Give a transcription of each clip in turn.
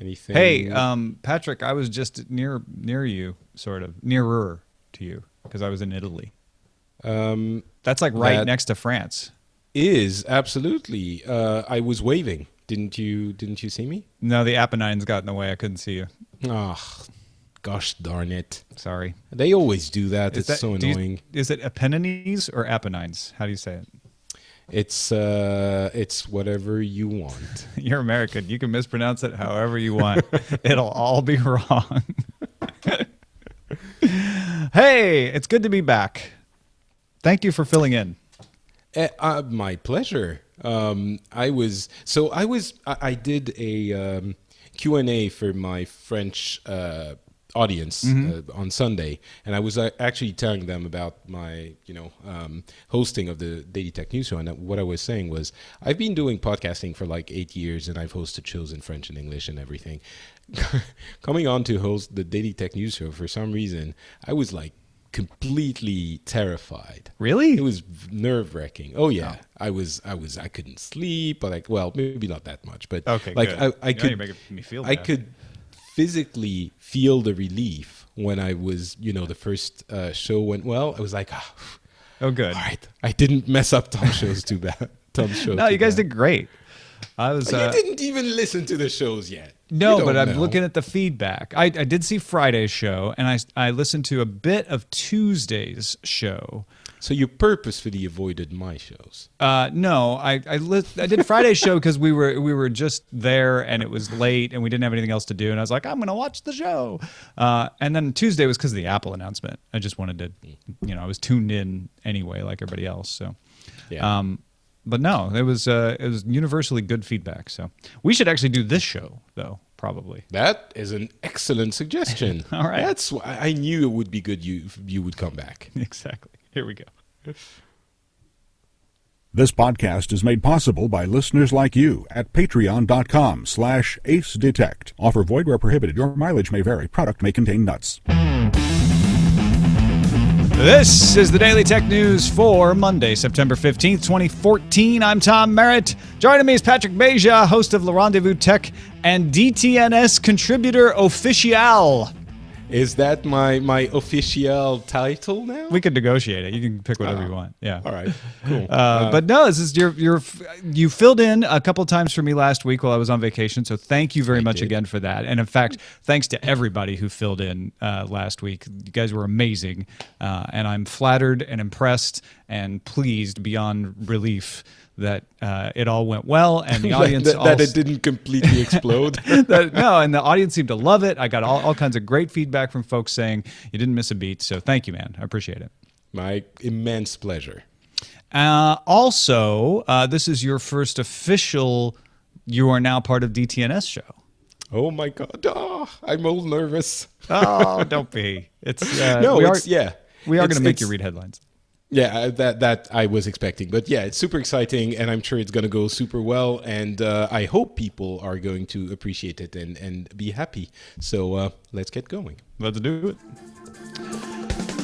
Anything? Hey, Patrick, I was just near you, sort of nearer to you because I was in Italy. That's like right That next to France. is absolutely. I was waving. Didn't you? Didn't you see me? No, the Apennines got in the way. I couldn't see you. Ah, gosh darn it! Sorry. They always do that. Is It's so annoying. Is it Apennines or Apennines? How do you say it? It's whatever you want. You're American. You can mispronounce it however you want. It'll all be wrong. Hey, it's good to be back. Thank you for filling in. My pleasure. I did a Q&A for my French audience on Sunday, and I was actually telling them about my hosting of the Daily Tech News Show, and what I was saying was I've been doing podcasting for like 8 years, and I've hosted shows in French and English and everything. Coming on to host the Daily Tech News Show, for some reason I was like completely terrified. Really? It was nerve-wracking. Oh yeah. I couldn't sleep, but well, maybe not that much, but okay, like good. You're making me feel I bad. could physically feel the relief when I was, the first show went well. I was like, Oh, good. all right, I didn't mess up Tom's shows too bad. Tom's show. No, too you guys bad. did great. I was. You didn't even listen to the shows yet. No, You but don't I'm know. looking at the feedback. I did see Friday's show, and I listened to a bit of Tuesday's show. So you purposefully avoided my shows. No, I did Friday's show because we were just there and it was late and we didn't have anything else to do, and I was like, I'm gonna watch the show. And then Tuesday was because of the Apple announcement. I just wanted to, I was tuned in anyway, like everybody else. So, Yeah. but no, it was universally good feedback. So we should actually do this show though, probably. That is an excellent suggestion. All right. That's why I knew it would be good. You would come back. Exactly. Here we go. This podcast is made possible by listeners like you at patreon.com/acedetect. Offer void where prohibited. Your mileage may vary. Product may contain nuts. This is the Daily Tech News for Monday, September 15th, 2014. I'm Tom Merritt. Joining me is Patrick Beja, host of Le Rendezvous Tech and DTNS contributor official. Is that my official title now? We could negotiate it. You can pick whatever you want. Yeah. All right. Cool. But no, this is you filled in a couple times for me last week while I was on vacation, so thank you very much did. again for that. And in fact, thanks to everybody who filled in last week. You guys were amazing, and I'm flattered and impressed and pleased beyond relief that it all went well, and the audience that it didn't completely explode. No, and the audience seemed to love it. I got all kinds of great feedback from folks saying you didn't miss a beat. So thank you, man. I appreciate it. My immense pleasure. Also, this is your first official You Are Now Part of DTNS show. Oh my God! I'm all nervous. Oh, don't be. It's we are going to make you read headlines. Yeah, that I was expecting. But yeah, it's super exciting, and I'm sure it's going to go super well, and I hope people are going to appreciate it and be happy. So let's get going. Let's do it.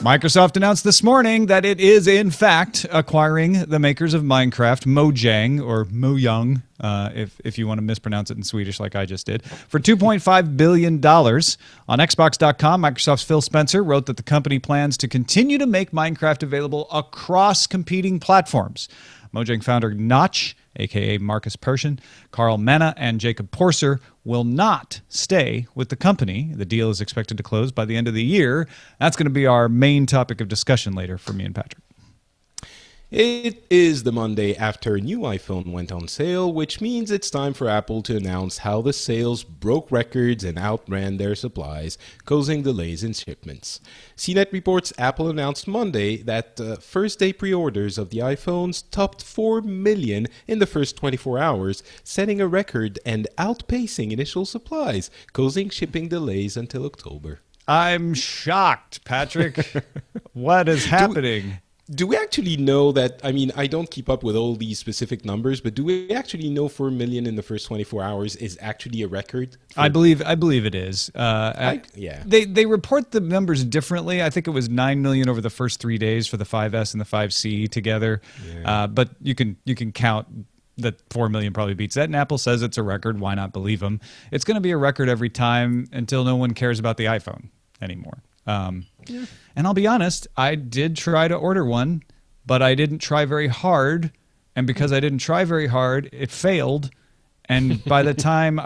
Microsoft announced this morning that it is, in fact, acquiring the makers of Minecraft, Mojang, or Mojang, if you want to mispronounce it in Swedish like I just did, for $2.5 billion. On Xbox.com, Microsoft's Phil Spencer wrote that the company plans to continue to make Minecraft available across competing platforms. Mojang founder Notch, a.k.a. Marcus Persson, Carl Mena, and Jacob Porser will not stay with the company. The deal is expected to close by the end of the year. That's going to be our main topic of discussion later for me and Patrick. It is the Monday after a new iPhone went on sale, which means it's time for Apple to announce how the sales broke records and outran their supplies, causing delays in shipments. CNET reports Apple announced Monday that first-day pre-orders of the iPhones topped 4 million in the first 24 hours, setting a record and outpacing initial supplies, causing shipping delays until October. I'm shocked, Patrick. What is happening? Do we actually know that? I mean, I don't keep up with all these specific numbers, but do we actually know 4 million in the first 24 hours is actually a record? I believe it is. Yeah. They report the numbers differently. I think it was 9 million over the first 3 days for the 5S and the 5C together. Yeah. But you can count that 4 million probably beats that, and Apple says it's a record. Why not believe them? It's going to be a record every time until no one cares about the iPhone anymore. And I'll be honest, I did try to order one, but I didn't try very hard, and because I didn't try very hard, it failed. And by the time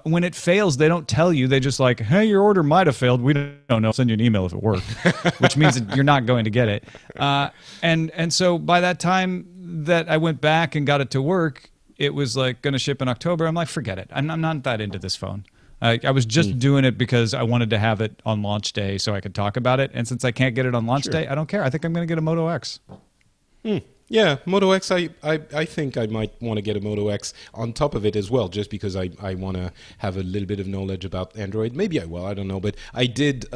when it fails, they don't tell you. They just like, hey, your order might have failed. We don't know. I'll send you an email if it worked, which means that you're not going to get it. And so by that time that I went back and got it to work, it was like going to ship in October. I'm like, forget it. I'm not that into this phone. I was just doing it because I wanted to have it on launch day so I could talk about it. And since I can't get it on launch day, I don't care. I think I'm going to get a Moto X. Yeah, Moto X, I think I might want to get a Moto X on top of it as well, just because I want to have a little bit of knowledge about Android. Maybe I will, I don't know. But I did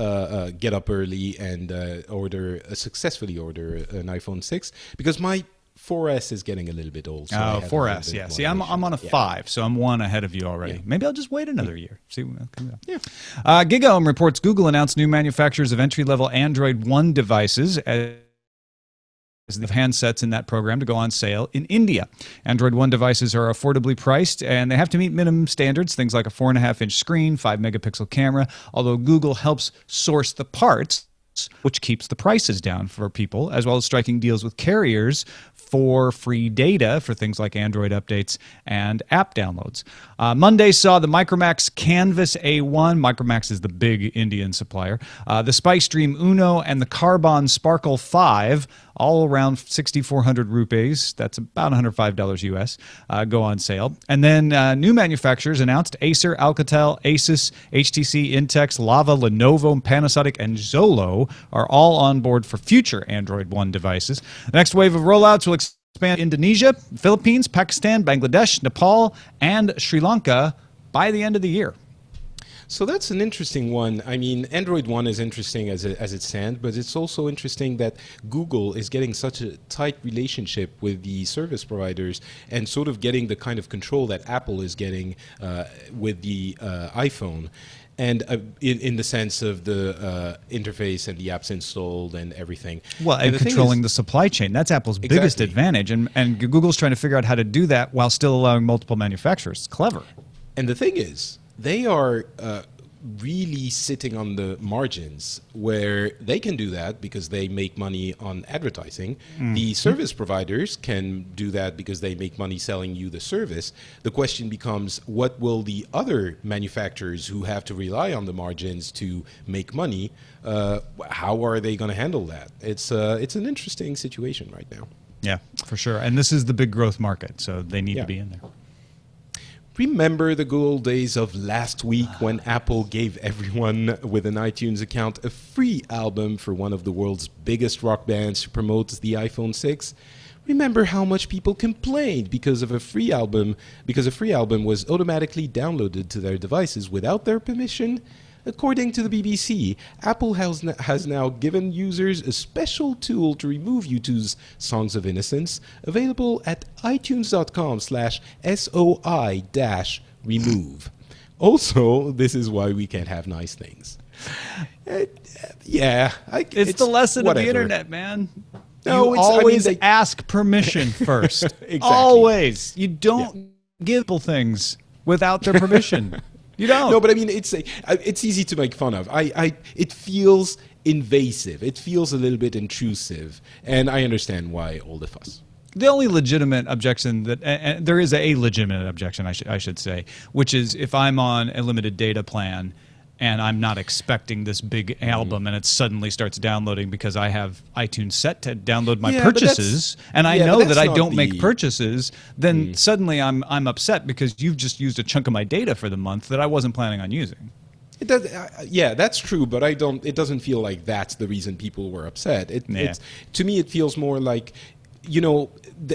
get up early and successfully order an iPhone 6 because my 4S is getting a little bit old. So 4S, yeah. See, I'm on a 5, so I'm one ahead of you already. Yeah. Maybe I'll just wait another year. See what comes out. Yeah. GigaOM reports Google announced new manufacturers of entry-level Android One devices as the handsets in that program to go on sale in India. Android One devices are affordably priced, and they have to meet minimum standards, things like a 4.5-inch screen, 5-megapixel camera, although Google helps source the parts, which keeps the prices down for people, as well as striking deals with carriers for free data for things like Android updates and app downloads. Monday saw the Micromax Canvas A1. Micromax is the big Indian supplier. The Spice Dream Uno and the Carbon Sparkle 5, all around 6,400 rupees. That's about $105 US, go on sale. And then new manufacturers announced: Acer, Alcatel, Asus, HTC, Intex, Lava, Lenovo, Panasonic, and Zolo are all on board for future Android One devices. The next wave of rollouts will expand Indonesia, Philippines, Pakistan, Bangladesh, Nepal, and Sri Lanka by the end of the year. So that's an interesting one. I mean, Android One is interesting as it stands, but it's also interesting that Google is getting such a tight relationship with the service providers and sort of getting the kind of control that Apple is getting with the iPhone. And in the sense of the interface and the apps installed and everything. Well, and controlling the supply chain. That's Apple's biggest advantage. And Google's trying to figure out how to do that while still allowing multiple manufacturers. It's clever. And the thing is, they are really sitting on the margins where they can do that because they make money on advertising. The service providers can do that because they make money selling you the service. The question becomes, what will the other manufacturers who have to rely on the margins to make money, how are they going to handle that? It's an interesting situation right now. Yeah, for sure. And this is the big growth market, so they need to be in there. Remember the good old days of last week when Apple gave everyone with an iTunes account a free album for one of the world's biggest rock bands to promote the iPhone 6? Remember how much people complained because a free album was automatically downloaded to their devices without their permission? According to the BBC, Apple has now given users a special tool to remove YouTube's Songs of Innocence, available at itunes.com/SOI-remove. Also, this is why we can't have nice things. It's the lesson of the internet, man. No, you always ask permission first. Exactly. Always. You don't give people things without their permission. You don't. No, but I mean, it's easy to make fun of. It feels invasive. It feels a little bit intrusive, and I understand why all the fuss. The only legitimate objection and there is a legitimate objection, I should say, which is if I'm on a limited data plan and I'm not expecting this big album and it suddenly starts downloading because I have iTunes set to download my purchases and I know that I don't make purchases, then suddenly I'm upset because you've just used a chunk of my data for the month that I wasn't planning on using. It does, yeah, that's true, but it doesn't feel like that's the reason people were upset. To me, it feels more like,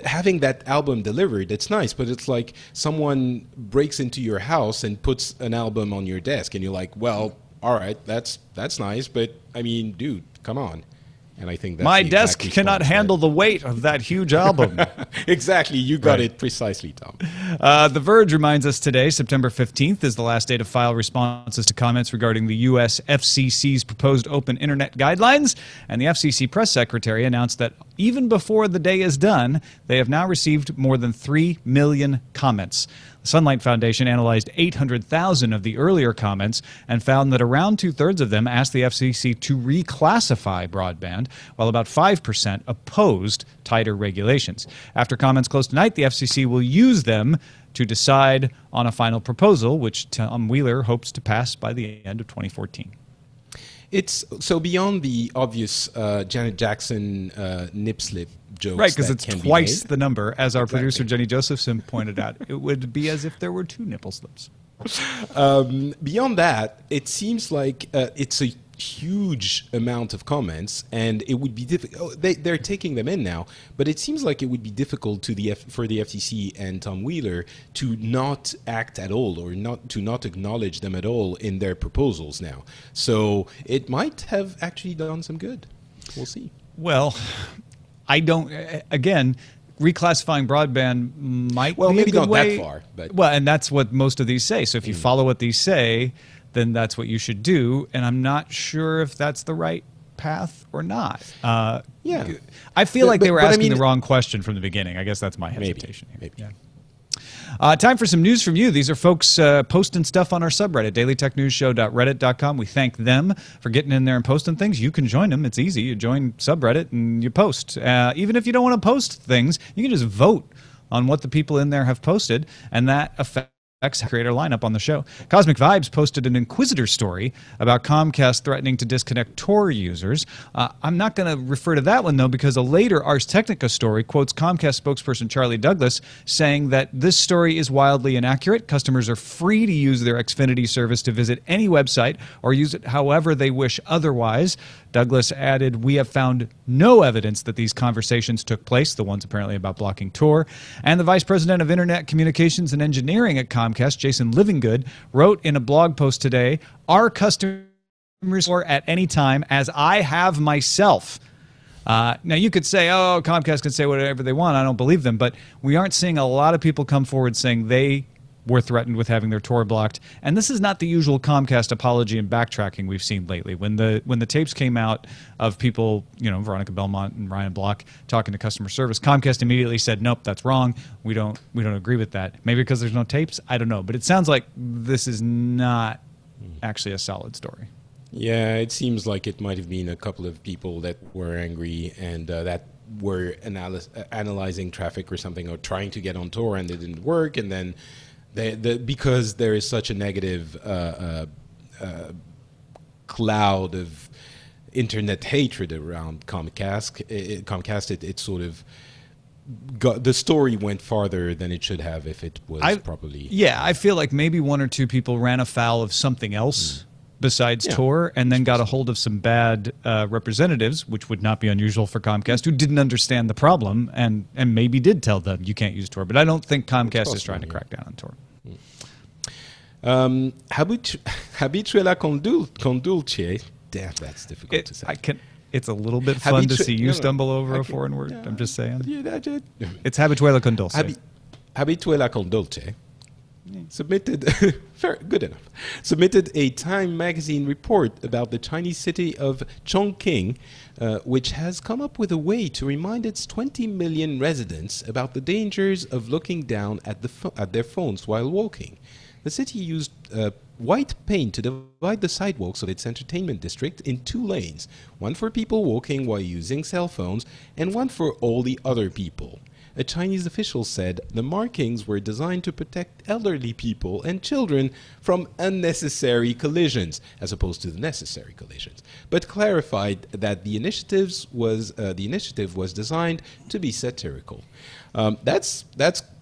having that album delivered, it's nice, but it's like someone breaks into your house and puts an album on your desk, and you're like, well, all right, that's nice, but I mean, dude, come on. And I think that's my desk cannot handle the weight of that huge album. Exactly, you got it precisely, Tom. The Verge reminds us today, September 15th, is the last day to file responses to comments regarding the U.S. FCC's proposed open internet guidelines. And the FCC press secretary announced that even before the day is done, they have now received more than 3 million comments. The Sunlight Foundation analyzed 800,000 of the earlier comments and found that around two-thirds of them asked the FCC to reclassify broadband, while about 5% opposed tighter regulations. After comments close tonight, the FCC will use them to decide on a final proposal, which Tom Wheeler hopes to pass by the end of 2014. It's so beyond the obvious Janet Jackson nip slip jokes. Right, because that it's can be twice made. the number, as our producer Jenny Josephson pointed out. It would be as if there were 2 nipple slips. Beyond that, it seems like it's a huge amount of comments, and it would be difficult. They're taking them in now, but it seems like it would be difficult for the FCC and Tom Wheeler to not act at all, or not acknowledge them at all in their proposals now. So it might have actually done some good. We'll see. Well, I don't. Again, reclassifying broadband might be maybe a good not way. that far, but well, and that's what most of these say. So if you follow what these say, then that's what you should do. And I'm not sure if that's the right path or not. Yeah, I feel like they were but I asking mean, the wrong question from the beginning. I guess that's my hesitation. Maybe. Yeah. Time for some news from you. These are folks posting stuff on our subreddit, dailytechnewsshow.reddit.com. We thank them for getting in there and posting things. You can join them. It's easy. You join subreddit and you post. Even if you don't want to post things, you can just vote on what the people in there have posted, and that affects creator lineup on the show. Cosmic Vibes posted an Inquisitor story about Comcast threatening to disconnect Tor users. I'm not going to refer to that one, though, because a later Ars Technica story quotes Comcast spokesperson Charlie Douglas saying that this story is wildly inaccurate. Customers are free to use their Xfinity service to visit any website or use it however they wish otherwise. Douglas added, "We have found no evidence that these conversations took place," the ones apparently about blocking Tor. And the Vice President of Internet Communications and Engineering at Comcast, Jason Livingood, wrote in a blog post today, "Our customers Tor at any time, as I have myself." Now, you could say, oh, Comcast can say whatever they want. I don't believe them. But we aren't seeing a lot of people come forward saying they were threatened with having their Tor blocked. And this is not the usual Comcast apology and backtracking we've seen lately. When the tapes came out of people, Veronica Belmont and Ryan Block talking to customer service, Comcast immediately said, nope, that's wrong. We don't agree with that. Maybe because there's no tapes? I don't know. But it sounds like this is not actually a solid story. Yeah, it seems like it might have been a couple of people that were angry and that were analyzing traffic or something, or trying to get on Tor and it didn't work, and then because there is such a negative cloud of internet hatred around Comcast, it sort of the story went farther than it should have if it was properly. Yeah, I feel like maybe one or two people ran afoul of something else besides Tor, and then got a hold of some bad representatives, which would not be unusual for Comcast, who didn't understand the problem and maybe did tell them you can't use Tor. But I don't think Comcast is trying to crack down on Tor. Habituela condulce. Damn, that's difficult to say. It's a little bit fun to see you stumble over a foreign word. I'm just saying. It's habituela con dulce. Habituela con dulce. Submitted good enough. Submitted a Time magazine report about the Chinese city of Chongqing, which has come up with a way to remind its 20 million residents about the dangers of looking down at their phones while walking. The city used white paint to divide the sidewalks of its entertainment district in 2 lanes, one for people walking while using cell phones and one for all the other people. A Chinese official said the markings were designed to protect elderly people and children from unnecessary collisions, as opposed to the necessary collisions, but clarified that the initiative was designed to be satirical. That's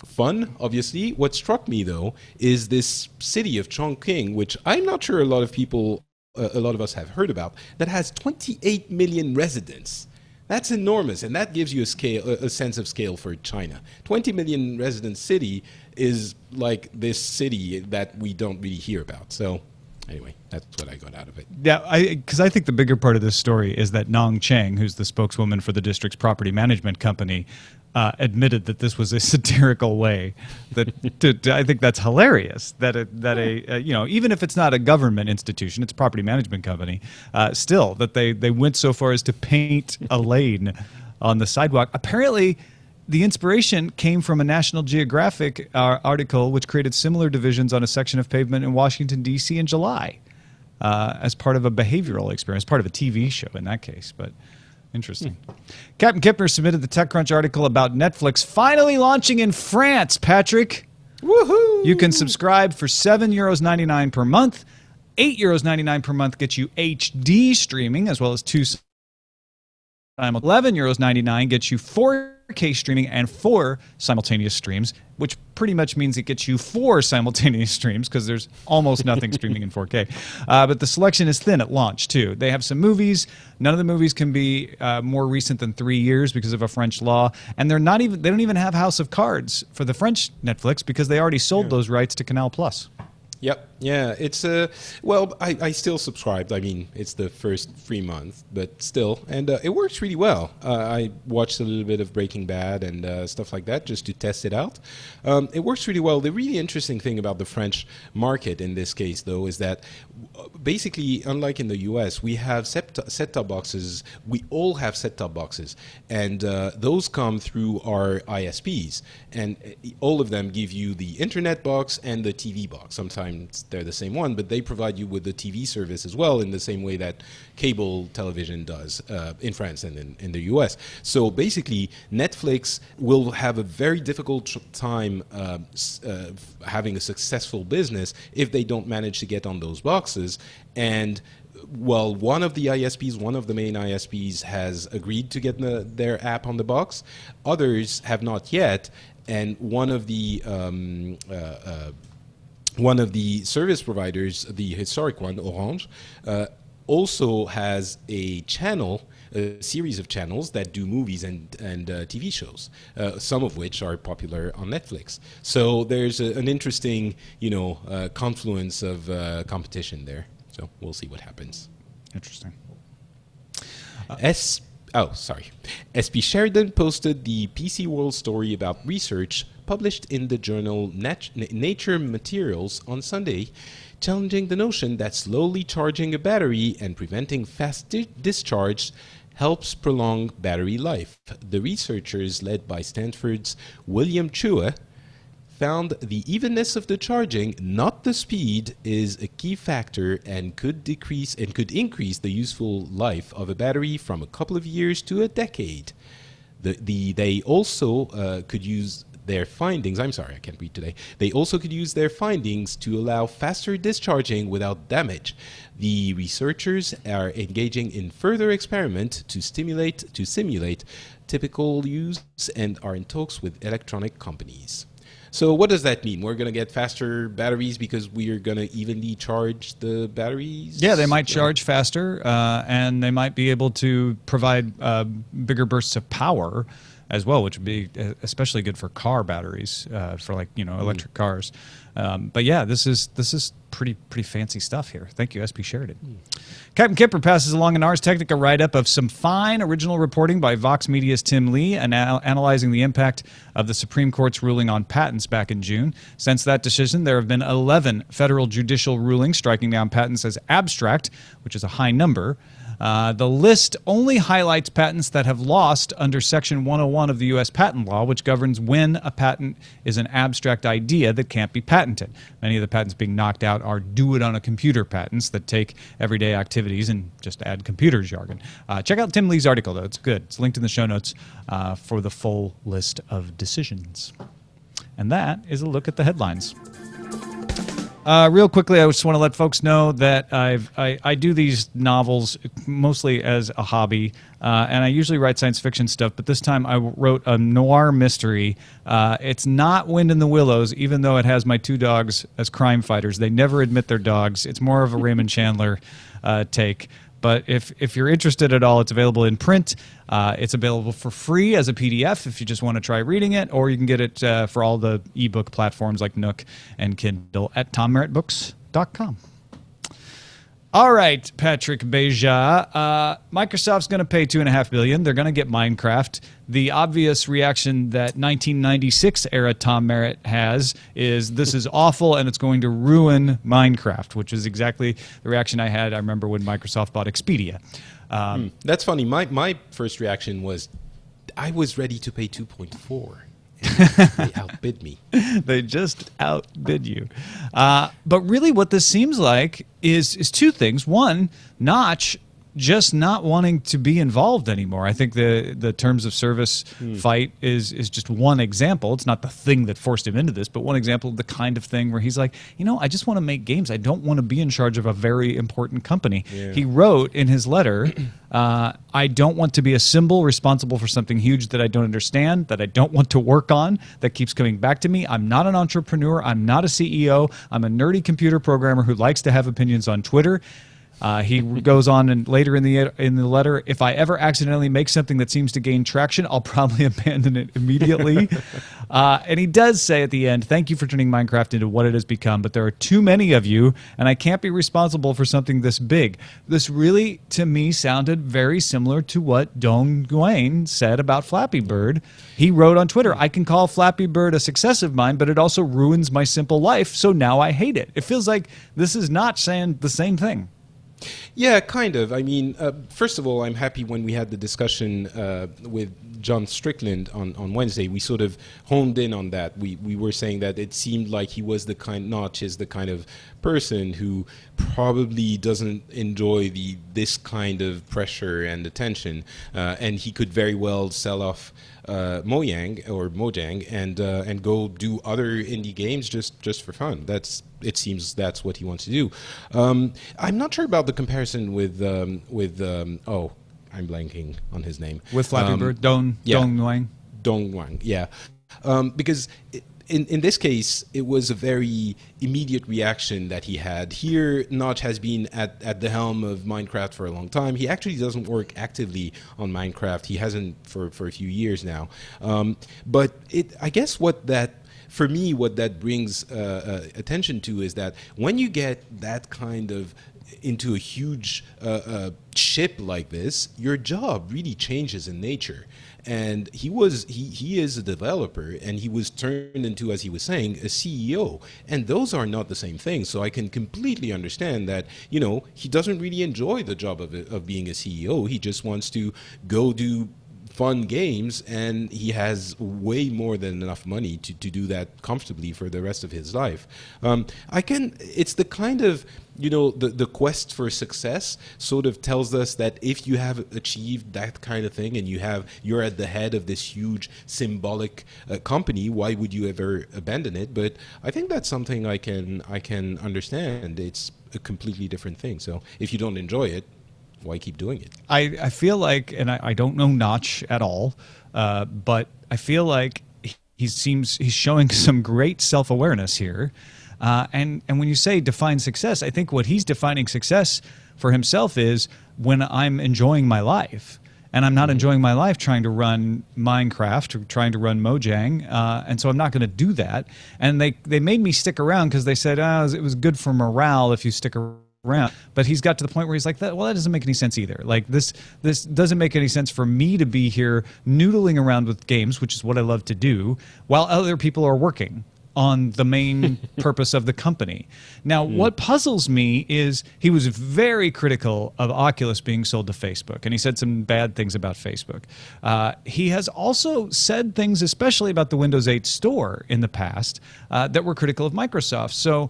fun, obviously. What struck me, though, is this city of Chongqing, which I'm not sure a lot of us have heard about, that has 28 million residents. That's enormous, and that gives you a sense of scale for China. 20 million resident city is like this city that we don't really hear about. So anyway, that's what I got out of it. Yeah, because I think the bigger part of this story is that Nong Cheng, who's the spokeswoman for the district's property management company, admitted that this was a satirical way. I think that's hilarious. That even if it's not a government institution, it's a property management company. Still, that they went so far as to paint a lane on the Sidewalk. Apparently, the inspiration came from a National Geographic article which created similar divisions on a section of pavement in Washington, D.C. in July as part of a behavioral experience, part of a TV show in that case, but interesting. Captain Kipner submitted the TechCrunch article about Netflix finally launching in France, Patrick. Woohoo! You can subscribe for €7.99 per month. €8.99 per month gets you HD streaming as well as €11.99 gets you 4K streaming and 4 simultaneous streams, which pretty much means it gets you 4 simultaneous streams because there's almost nothing streaming in 4K. But the selection is thin at launch too. They have some movies. None of the movies can be more recent than 3 years because of a French law, and they don't even have House of Cards for the French Netflix because they already sold those rights to Canal Plus. Yep. Yeah. It's well, I still subscribed. I mean, it's the first free month, but still, and it works really well. I watched a little bit of Breaking Bad and stuff like that just to test it out. It works really well. The really interesting thing about the French market in this case, though, is that basically, unlike in the U.S., we have set-top boxes. We all have set-top boxes, and those come through our ISPs, and all of them give you the internet box and the TV box. Sometimes they're the same one, but they provide you with the TV service as well in the same way that cable television does in France and in the US. So basically, Netflix will have a very difficult time having a successful business if they don't manage to get on those boxes. And well, one of the main ISPs has agreed to get their app on the box. Others have not yet. And one of the service providers, the historic one, Orange, also has a series of channels that do movies and TV shows, some of which are popular on Netflix. So there's an interesting, confluence of competition there. So we'll see what happens. Interesting. SP Sheridan posted the PC World story about research published in the journal Nature Materials on Sunday, challenging the notion that slowly charging a battery and preventing fast discharge helps prolong battery life. The researchers, led by Stanford's William Chua, found the evenness of the charging, not the speed, is a key factor and could increase the useful life of a battery from a couple of years to a decade. They also could use their findings. I'm sorry, I can't read today. They also could use their findings to allow faster discharging without damage. The researchers are engaging in further experiment to simulate typical use and are in talks with electronic companies. So what does that mean? We're going to get faster batteries because we are going to evenly charge the batteries? Yeah, they might charge faster, and they might be able to provide bigger bursts of power as well, which would be especially good for car batteries, for electric cars. But yeah, this is pretty fancy stuff here. Thank you, SP Sheridan. Captain Kipper passes along an Ars Technica write-up of some fine original reporting by Vox Media's Tim Lee analyzing the impact of the Supreme Court's ruling on patents back in June. Since that decision, there have been 11 federal judicial rulings striking down patents as abstract, which is a high number. The list only highlights patents that have lost under Section 101 of the U.S. patent law, which governs when a patent is an abstract idea that can't be patented. Many of the patents being knocked out are do-it-on-a-computer patents that take everyday activities and just add computer jargon. Check out Tim Lee's article, though. It's good. It's linked in the show notes for the full list of decisions. And that is a look at the headlines. Real quickly, I just want to let folks know that I do these novels mostly as a hobby, and I usually write science fiction stuff, but this time I wrote a noir mystery. It's not Wind in the Willows, even though it has my 2 dogs as crime fighters. They never admit their dogs. It's more of a Raymond Chandler take. But if you're interested at all, it's available in print. It's available for free as a PDF if you just want to try reading it, or you can get it for all the ebook platforms like Nook and Kindle at TomMerrittBooks.com. All right, Patrick Beja. Microsoft's going to pay $2.5 billion. They're going to get Minecraft. The obvious reaction that 1996 era Tom Merritt has is this is awful and it's going to ruin Minecraft, which is exactly the reaction I had. I remember when Microsoft bought Expedia. That's funny. My first reaction was I was ready to pay 2.4. And they outbid me. They just outbid you. But really what this seems like is two things. One, Notch just not wanting to be involved anymore. I think the terms of service fight is just one example. It's not the thing that forced him into this, but one example of the kind of thing where he's like, I just want to make games. I don't want to be in charge of a very important company. Yeah. He wrote in his letter, I don't want to be a symbol responsible for something huge that I don't understand, that I don't want to work on, that keeps coming back to me. I'm not an entrepreneur. I'm not a CEO. I'm a nerdy computer programmer who likes to have opinions on Twitter. He goes on and later in the letter, if I ever accidentally make something that seems to gain traction, I'll probably abandon it immediately. And he does say at the end, thank you for turning Minecraft into what it has become, but there are too many of you, and I can't be responsible for something this big. This really, to me, sounded very similar to what Dong Nguyen said about Flappy Bird. He wrote on Twitter, I can call Flappy Bird a success of mine, but it also ruins my simple life, so now I hate it. It feels like this is not saying the same thing. Yeah, kind of. I mean, first of all, I'm happy when we had the discussion with John Strickland on Wednesday. We sort of honed in on that. We were saying that it seemed like he was Notch is the kind of person who probably doesn't enjoy this kind of pressure and attention, and he could very well sell off Mojang and go do other indie games just for fun. It seems that's what he wants to do. I'm not sure about the comparison with I'm blanking on his name. With Flappy Bird, Dong Nguyen. Dong Nguyen, yeah. Because in this case, it was a very immediate reaction that he had. Here, Notch has been at the helm of Minecraft for a long time. He actually doesn't work actively on Minecraft. He hasn't for a few years now. But I guess what that brings attention to is that when you get that kind of into a huge ship like this, your job really changes in nature. And he is a developer, and he was turned into, as he was saying, a CEO. And those are not the same thing. So I can completely understand that, he doesn't really enjoy the job of being a CEO. He just wants to go do fun games, and he has way more than enough money to do that comfortably for the rest of his life. It's the kind of, the quest for success sort of tells us that if you have achieved that kind of thing and you're at the head of this huge symbolic company, why would you ever abandon it? But I think that's something I can understand. It's a completely different thing. So if you don't enjoy it, why keep doing it? I feel like, and I don't know Notch at all, but I feel like he's showing some great self-awareness here. And when you say define success, I think what he's defining success for himself is when I'm enjoying my life. And I'm not enjoying my life trying to run Minecraft or trying to run Mojang, and so I'm not going to do that. And they made me stick around because they said, it was good for morale if you stick around. But he's got to the point where he's like, that doesn't make any sense either. Like this doesn't make any sense for me to be here noodling around with games, which is what I love to do, while other people are working on the main purpose of the company. Now, what puzzles me is he was very critical of Oculus being sold to Facebook, and he said some bad things about Facebook. He has also said things, especially about the Windows 8 store in the past, that were critical of Microsoft. So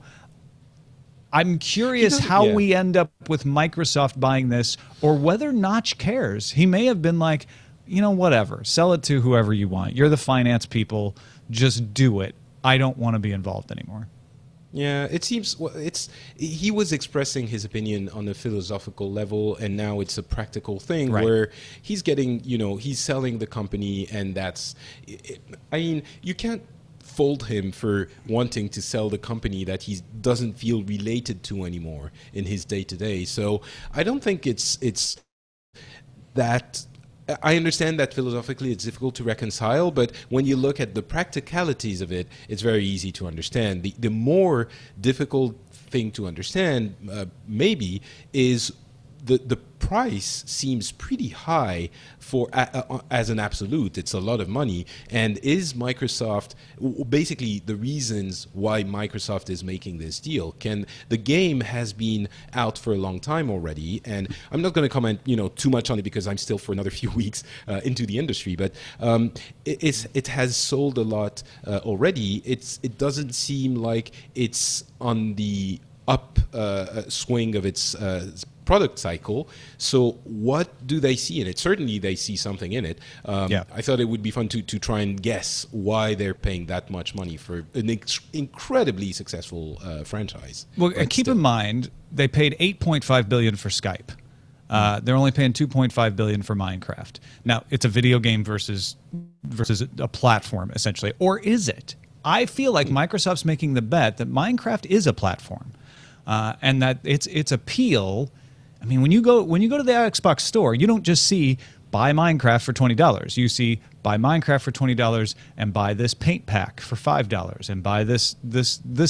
I'm curious how we end up with Microsoft buying this, or whether Notch cares. He may have been like, whatever, sell it to whoever you want. You're the finance people, just do it. I don't want to be involved anymore. Yeah, it seems he was expressing his opinion on a philosophical level, and now it's a practical thing where he's getting, he's selling the company, and you can't fault him for wanting to sell the company that he doesn't feel related to anymore in his day-to-day. So I don't think it's that. I understand that philosophically it's difficult to reconcile, but when you look at the practicalities of it, it's very easy to understand. The more difficult thing to understand maybe is the price seems pretty high for as an absolute. It's a lot of money. And is Microsoft basically the reasons why Microsoft is making this deal? The game has been out for a long time already, and I'm not going to comment too much on it because I'm still for another few weeks into the industry. But it has sold a lot already. It doesn't seem like it's on the up swing of its product cycle. So what do they see in it? Certainly they see something in it. I thought it would be fun to try and guess why they're paying that much money for an incredibly successful franchise. Well, keep in mind, they paid $8.5 billion for Skype. They're only paying $2.5 billion for Minecraft. Now, it's a video game versus a platform, essentially. Or is it? I feel like Microsoft's making the bet that Minecraft is a platform. And that its appeal. I mean, when you go to the Xbox store, you don't just see buy Minecraft for $20. You see buy Minecraft for $20 and buy this paint pack for $5 and buy this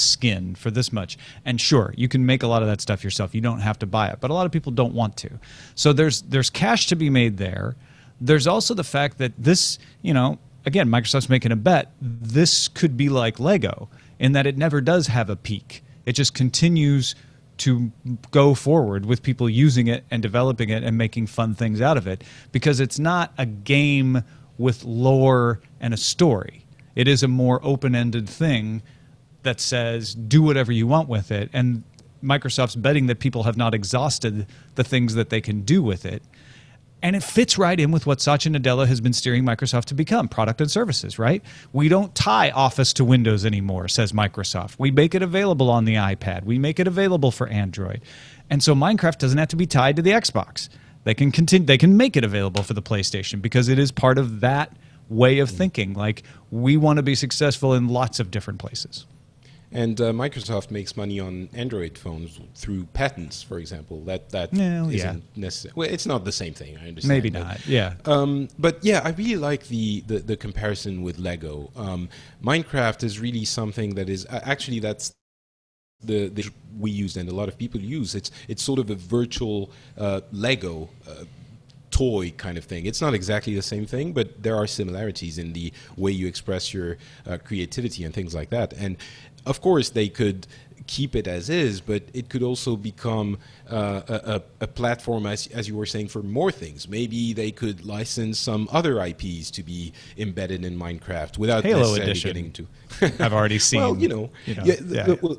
skin for this much. And sure, you can make a lot of that stuff yourself. You don't have to buy it, but a lot of people don't want to. So there's cash to be made there. There's also the fact that this, again, Microsoft's making a bet. This could be like Lego in that it never does have a peak. It just continues to go forward with people using it and developing it and making fun things out of it, because it's not a game with lore and a story. It is a more open-ended thing that says do whatever you want with it, and Microsoft's betting that people have not exhausted the things that they can do with it. And it fits right in with what Satya Nadella has been steering Microsoft to become, product and services, right? We don't tie Office to Windows anymore, says Microsoft. We make it available on the iPad. We make it available for Android. And so Minecraft doesn't have to be tied to the Xbox. They can make it available for the PlayStation because it is part of that way of thinking. Like, we want to be successful in lots of different places. And Microsoft makes money on Android phones through patents, for example. That isn't necessary. Well, it's not the same thing. I understand. Maybe not. Yeah. But yeah, I really like the comparison with Lego. Minecraft is really something that is actually that's the we use and a lot of people use. It's sort of a virtual Lego. Toy kind of thing. It's not exactly the same thing, but there are similarities in the way you express your creativity and things like that. And of course, they could keep it as is, but it could also become a platform, as you were saying, for more things. Maybe they could license some other IPs to be embedded in Minecraft without Halo necessarily Edition. getting to. I've already seen. Well,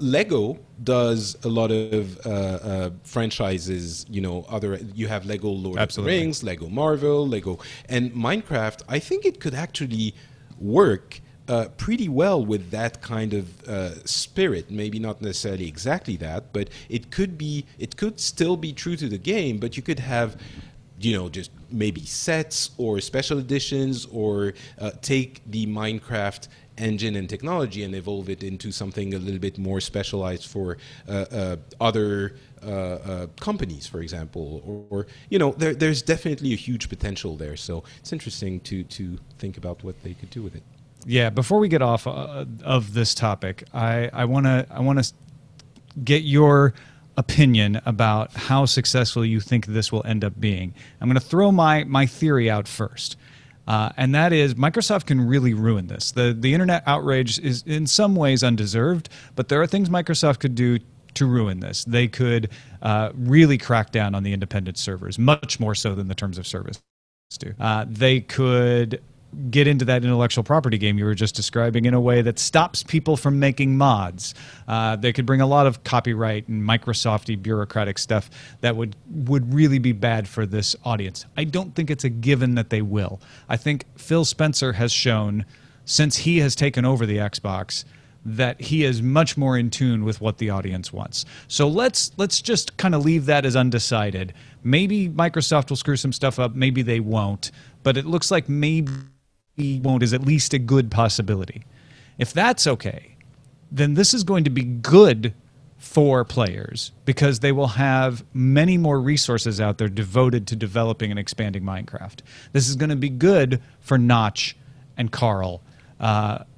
Lego does a lot of franchises. You have Lego Lord of the Rings, Lego Marvel, Lego, and Minecraft. I think it could actually work pretty well with that kind of spirit. Maybe not necessarily exactly that, but it could still be true to the game, but you could have just maybe sets or special editions, or take the Minecraft engine and technology and evolve it into something a little bit more specialized for other companies, for example, or there's definitely a huge potential there. So it's interesting to think about what they could do with it. Yeah, before we get off of this topic, I want to get your opinion about how successful you think this will end up being. I'm going to throw my theory out first, and that is Microsoft can really ruin this. The internet outrage is in some ways undeserved, but there are things Microsoft could do to ruin this. They could really crack down on the independent servers, much more so than the terms of service do. They could get into that intellectual property game you were just describing in a way that stops people from making mods. They could bring a lot of copyright and Microsofty bureaucratic stuff that would really be bad for this audience. I don't think it's a given that they will. I think Phil Spencer has shown, since he has taken over the Xbox, that he is much more in tune with what the audience wants. So let's just kind of leave that as undecided. Maybe Microsoft will screw some stuff up, maybe they won't, but it looks like maybe won't is at least a good possibility. If that's okay, then this is going to be good for players because they will have many more resources out there devoted to developing and expanding Minecraft. This is going to be good for Notch and Carl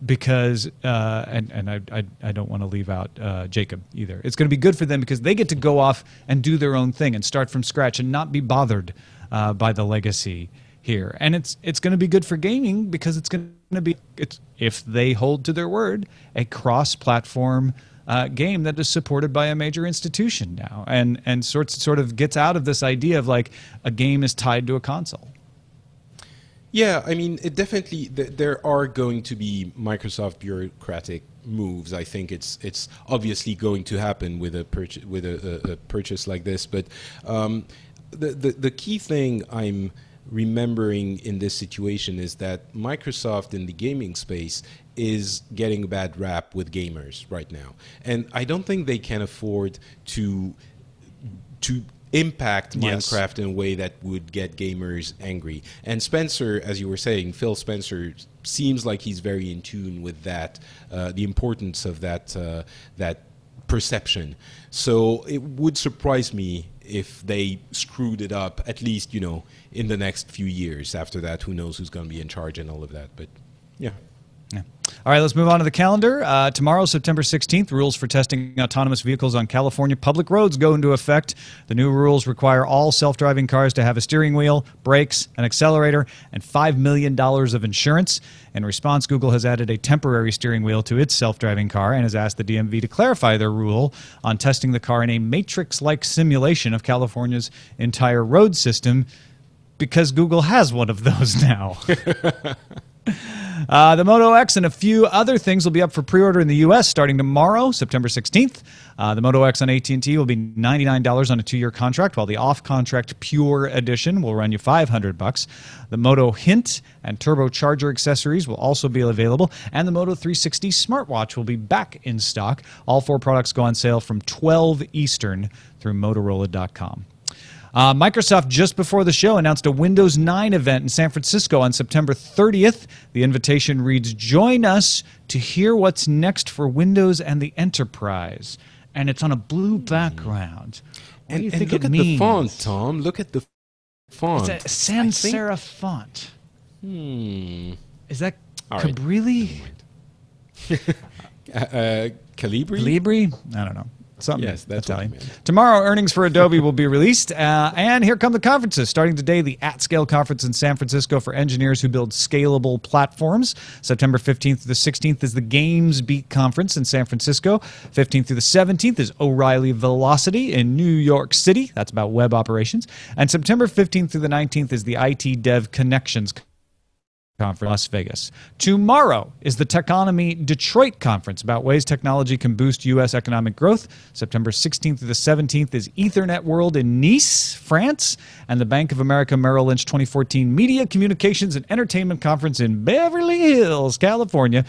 because and I don't want to leave out Jacob either. It's going to be good for them because they get to go off and do their own thing and start from scratch and not be bothered by the legacy here. And it's going to be good for gaming because it's going to be, if they hold to their word, a cross-platform game that is supported by a major institution now, and sort of gets out of this idea of like a game is tied to a console. Yeah, I mean, it definitely there are going to be Microsoft bureaucratic moves. I think it's obviously going to happen with a purchase like this. But the key thing I'm remembering in this situation is that Microsoft in the gaming space is getting a bad rap with gamers right now, and I don't think they can afford to impact Minecraft in a way that would get gamers angry. And Spencer, as you were saying, Phil Spencer seems like he's very in tune with that, the importance of that perception. So it would surprise me if they screwed it up, at least, in the next few years. After that, who knows who's going to be in charge and all of that. But yeah. Yeah. All right, let's move on to the calendar. Tomorrow, September 16th, rules for testing autonomous vehicles on California public roads go into effect. The new rules require all self-driving cars to have a steering wheel, brakes, an accelerator, and $5 million of insurance. In response, Google has added a temporary steering wheel to its self-driving car and has asked the DMV to clarify their rule on testing the car in a Matrix-like simulation of California's entire road system, because Google has one of those now. The Moto X and a few other things will be up for pre-order in the U.S. starting tomorrow, September 16th. The Moto X on AT&T will be $99 on a 2-year contract, while the off-contract Pure Edition will run you $500. The Moto Hint and turbocharger accessories will also be available, and the Moto 360 smartwatch will be back in stock. All 4 products go on sale from 12 Eastern through Motorola.com. Microsoft, just before the show, announced a Windows 9 event in San Francisco on September 30th. The invitation reads, "Join us to hear what's next for Windows and the Enterprise." And it's on a blue background. What do you think look it at means? the font, Tom. Look at the font. It's a sans serif font. Is that Cabrilli? Calibri? Calibri? I don't know. Something that's Italian. what I meant. Tomorrow, earnings for Adobe will be released. And here come the conferences. Starting today, the At-Scale Conference in San Francisco for engineers who build scalable platforms. September 15th to the 16th is the Games Beat Conference in San Francisco. 15th through the 17th is O'Reilly Velocity in New York City. That's about web operations. And September 15th through the 19th is the IT Dev Connections Conference, Las Vegas. Tomorrow is the Techonomy Detroit Conference about ways technology can boost U.S. economic growth. September 16th to the 17th is Ethernet World in Nice, France, and the Bank of America Merrill Lynch 2014 Media, Communications, and Entertainment Conference in Beverly Hills, California.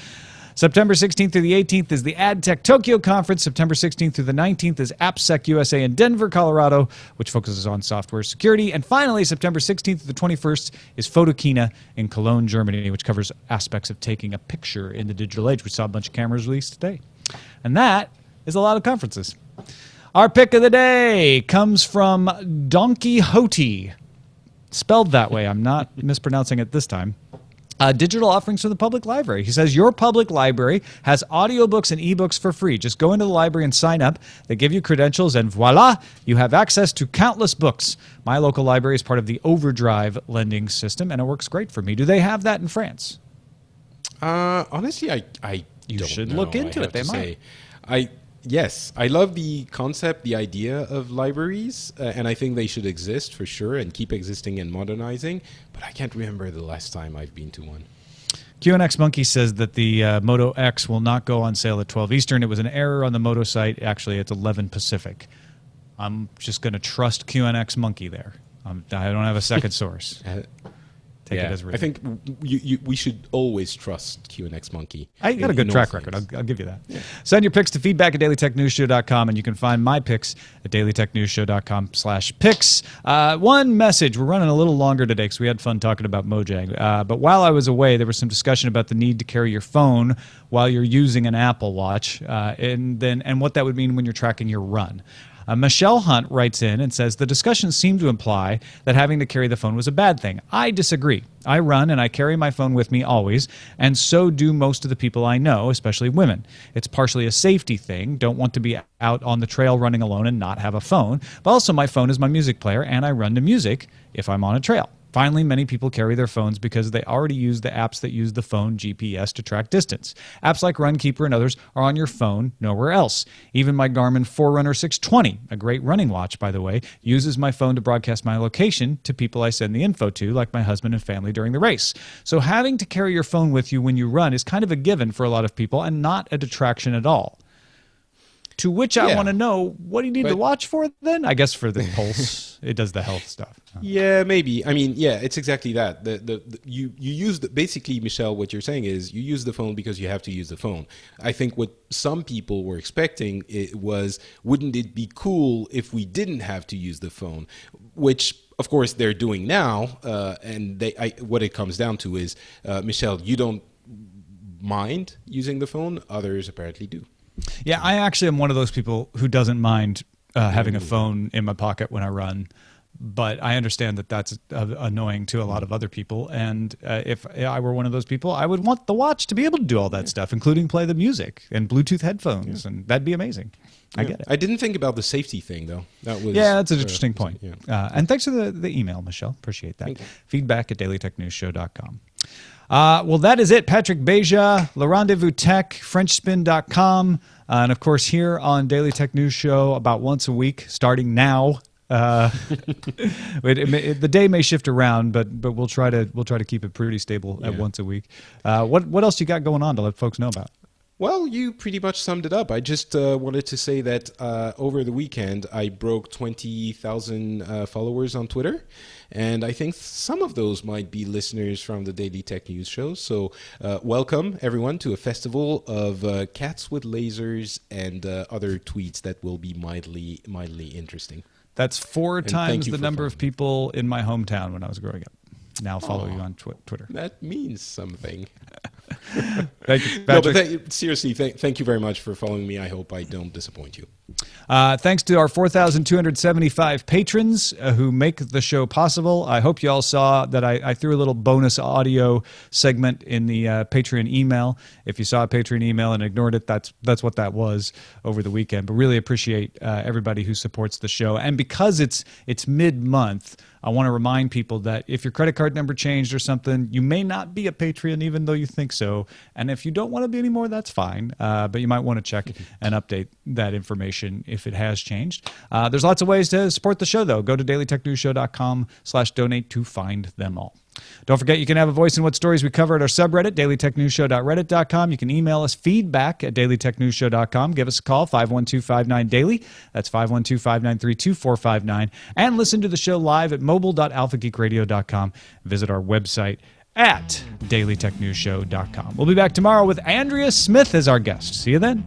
September 16th through the 18th is the AdTech Tokyo Conference. September 16th through the 19th is AppSec USA in Denver, Colorado, which focuses on software security. And finally, September 16th to the 21st is Photokina in Cologne, Germany, which covers aspects of taking a picture in the digital age. We saw a bunch of cameras released today. And that is a lot of conferences. Our pick of the day comes from Don Quixote. Spelled that way. I'm not mispronouncing it this time. Digital offerings from the public library. He says, your public library has audiobooks and ebooks for free. Just go into the library and sign up. They give you credentials, and voila, you have access to countless books. My local library is part of the Overdrive lending system, and it works great for me. Do they have that in France? Honestly, I You don't should know, look into I it. have They to might. say. Yes, I love the concept, the idea of libraries, and I think they should exist for sure and keep existing and modernizing, but I can't remember the last time I've been to one. QNX Monkey says that the Moto X will not go on sale at 12 Eastern. It was an error on the Moto site. Actually, it's 11 Pacific. I'm just going to trust QNX Monkey there. I don't have a second source. Take it as written. I think we should always trust QNX Monkey. I got a good track record. I'll give you that. Yeah. Send your picks to feedback at dailytechnewsshow.com, and you can find my picks at dailytechnewsshow.com/picks. One message. We're running a little longer today because we had fun talking about Mojang. But while I was away, there was some discussion about the need to carry your phone while you're using an Apple Watch, and what that would mean when you're tracking your run. Michelle Hunt writes in and says, the discussion seemed to imply that having to carry the phone was a bad thing. I disagree. I run and I carry my phone with me always, and so do most of the people I know, especially women. It's partially a safety thing. Don't want to be out on the trail running alone and not have a phone. But also my phone is my music player, and I run to music if I'm on a trail. Finally, many people carry their phones because they already use the apps that use the phone GPS to track distance. Apps like Runkeeper and others are on your phone, nowhere else. Even my Garmin Forerunner 620, a great running watch, by the way, uses my phone to broadcast my location to people I send the info to, like my husband and family during the race. So having to carry your phone with you when you run is kind of a given for a lot of people and not a detraction at all. To which I want to know, what do you need to watch for then? I guess for the pulse, it does the health stuff. Yeah, maybe. I mean, yeah, it's exactly that. You use basically, Michelle, what you're saying is you use the phone because you have to use the phone. I think what some people were expecting was, wouldn't it be cool if we didn't have to use the phone? Which, of course, they're doing now. And what it comes down to is, Michelle, you don't mind using the phone. Others apparently do. Yeah, I actually am one of those people who doesn't mind having a phone in my pocket when I run, but I understand that that's annoying to a lot of other people. And if I were one of those people, I would want the watch to be able to do all that stuff, including play the music and Bluetooth headphones, and that'd be amazing. I get it. I didn't think about the safety thing, though. That's an interesting point. And thanks for the email, Michelle. Appreciate that. Feedback at dailytechnewsshow.com. Well, that is it. Patrick Beja, Le Rendezvous Tech, FrenchSpin.com, and of course here on Daily Tech News Show about once a week, starting now. The day may shift around, but we'll try to keep it pretty stable at once a week. What else you got going on to let folks know about? Well, you pretty much summed it up. I just wanted to say that over the weekend, I broke 20,000 followers on Twitter. And I think some of those might be listeners from the Daily Tech News Show. So welcome, everyone, to a festival of cats with lasers and other tweets that will be mildly interesting. That's 4 times the number of people in my hometown when I was growing up. Now follow you on Twitter. That means something. Thank you, Patrick. No, but seriously, thank you very much for following me. I hope I don't disappoint you. Thanks to our 4,275 patrons who make the show possible. I hope you all saw that I threw a little bonus audio segment in the Patreon email. If you saw a Patreon email and ignored it, that's what that was over the weekend. But really appreciate everybody who supports the show. And because it's mid-month, I want to remind people that if your credit card number changed or something, you may not be a Patreon even though you think so. And if you don't want to be anymore, that's fine. But you might want to check and update that information if it has changed. There's lots of ways to support the show, though. Go to dailytechnewsshow.com/donate to find them all. Don't forget you can have a voice in what stories we cover at our subreddit, dailytechnewsshow.reddit.com. You can email us feedback at dailytechnewsshow.com. Give us a call, 512-59-DAILY. That's 512-593-2459. And listen to the show live at mobile.alphageekradio.com. Visit our website at dailytechnewsshow.com. We'll be back tomorrow with Andrea Smith as our guest. See you then.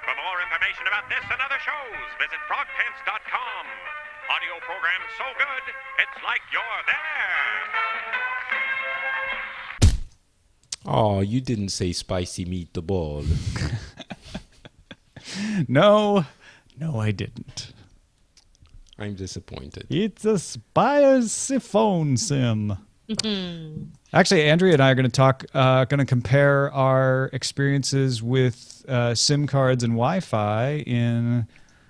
For more information about this and other shows, visit frogpants.com. Audio program so good, it's like you're there. Oh, you didn't say spicy meatball. No, I didn't. I'm disappointed. It's a spicy phone sim. Actually, Andrea and I are going to compare our experiences with SIM cards and Wi-Fi in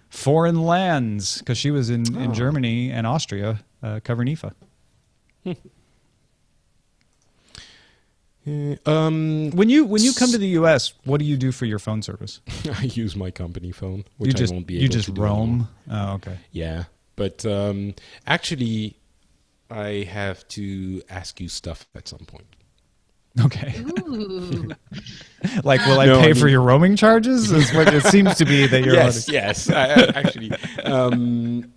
foreign lands, because she was in Germany and Austria covering IFA. When you come to the U.S., what do you do for your phone service? I use my company phone, which I won't be able to do. You just roam? Oh, okay. Yeah, but actually, I have to ask you stuff at some point. Okay. Like, will I pay for your roaming charges? Is what it seems to be that you're. Yes. Actually, I should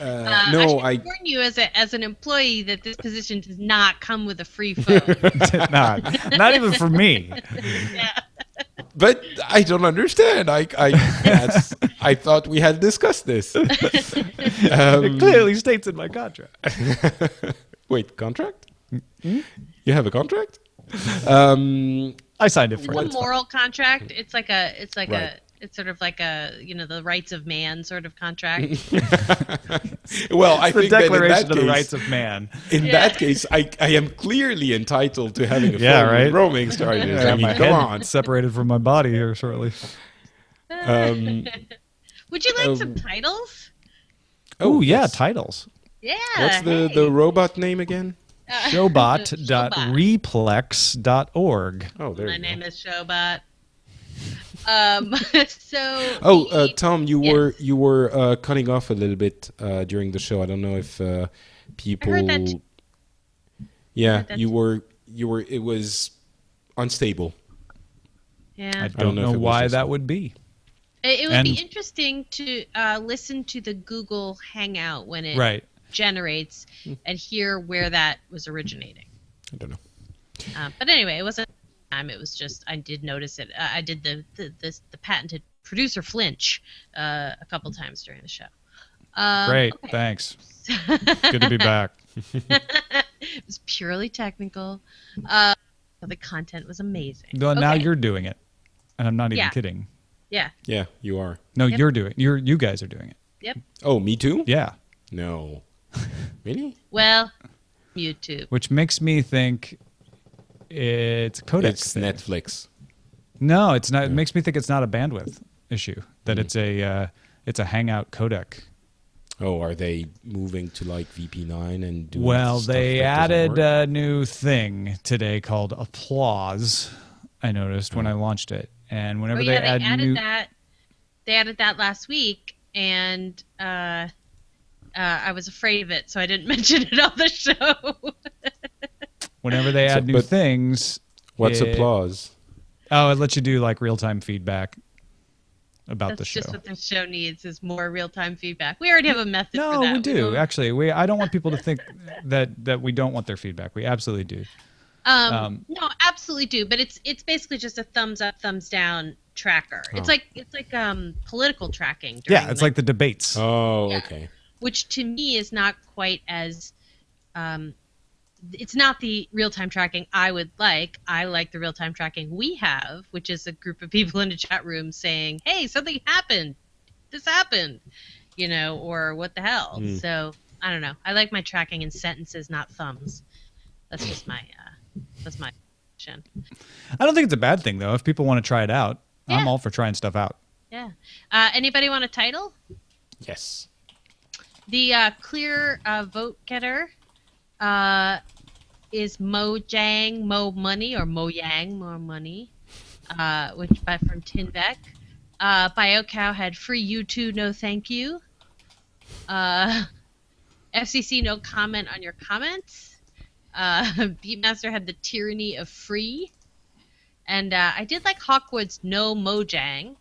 warn you as an employee that this position does not come with a free phone. Not even for me. Yeah. But I don't understand. I thought we had discussed this. It clearly states in my contract. Wait, contract? You have a contract? I signed it for A you. moral contract. It's like Right. it's sort of like a the rights of man sort of contract. Well, I The think that in Declaration that of the case, Rights of Man. in that case, I am clearly entitled to having a Yeah, phone right. with roaming charges. I mean, my come head on. separated from my body here shortly. Would you like some titles? Oh, yeah, yes. titles. Yeah. What's the robot name again? Showbot.replex.org. Oh, there My you go. name is Showbot. So. Oh, Tom, you Yes. were cutting off a little bit during the show. I don't know if people. I heard that. Yeah, heard that you were. It was unstable. Yeah. I don't don't know if know it was why just that me. would be. It would And- be interesting to listen to the Google Hangout when it Right. generates and hear where that was originating. I don't know. But anyway, it wasn't time. It was just I did notice it. I did the patented producer flinch a couple times during the show. Great, okay. thanks. Good to be back. It was purely technical. The content was amazing. Well, now Okay. you're doing it, and I'm not even Yeah. kidding. Yeah. Yeah, you are. No, Yep. you guys are doing it. Yep. Oh, me too? Yeah, No. Really? Well, YouTube. which makes me think it's a codec. It's thing. Netflix. No, it's not. It makes me think it's not a bandwidth issue. That it's a Hangout codec. Oh, are they moving to like VP9 and doing Well, stuff they that doesn't added work? a new thing today called Applause. I noticed when I launched it, and whenever Oh yeah, they add added new, that. They added that last week, and I was afraid of it, so I didn't mention it on the show. whenever they So- add new but things, What's it- applause? Oh, it lets you do like real time feedback about That's the show. just what the show needs is more real-time feedback. We already have a method for No, that. we do don't- actually. I don't want people to think that we don't want their feedback. We absolutely do. No, absolutely do, but it's basically just a thumbs up, thumbs down tracker. It's like political tracking. During, Yeah, it's like the debates. Oh, Yeah. okay. which to me is not quite as it's not the real-time tracking I would like. I like the real-time tracking we have, which is a group of people in a chat room saying, hey, something happened, this happened, or what the hell. So I don't know, I like my tracking in sentences, not thumbs. That's just my option. I don't think it's a bad thing though. If people want to try it out, I'm Yeah. all for trying stuff out. Yeah. Anybody want a title? Yes. The clear vote getter is Mojang, Mo Money, or Mojang, More Money, which from Tinbeck. BioCow had free you too, no thank you. FCC, no comment on your comments. Beatmaster had the tyranny of free. And I did like Hawkwood's no Mojang.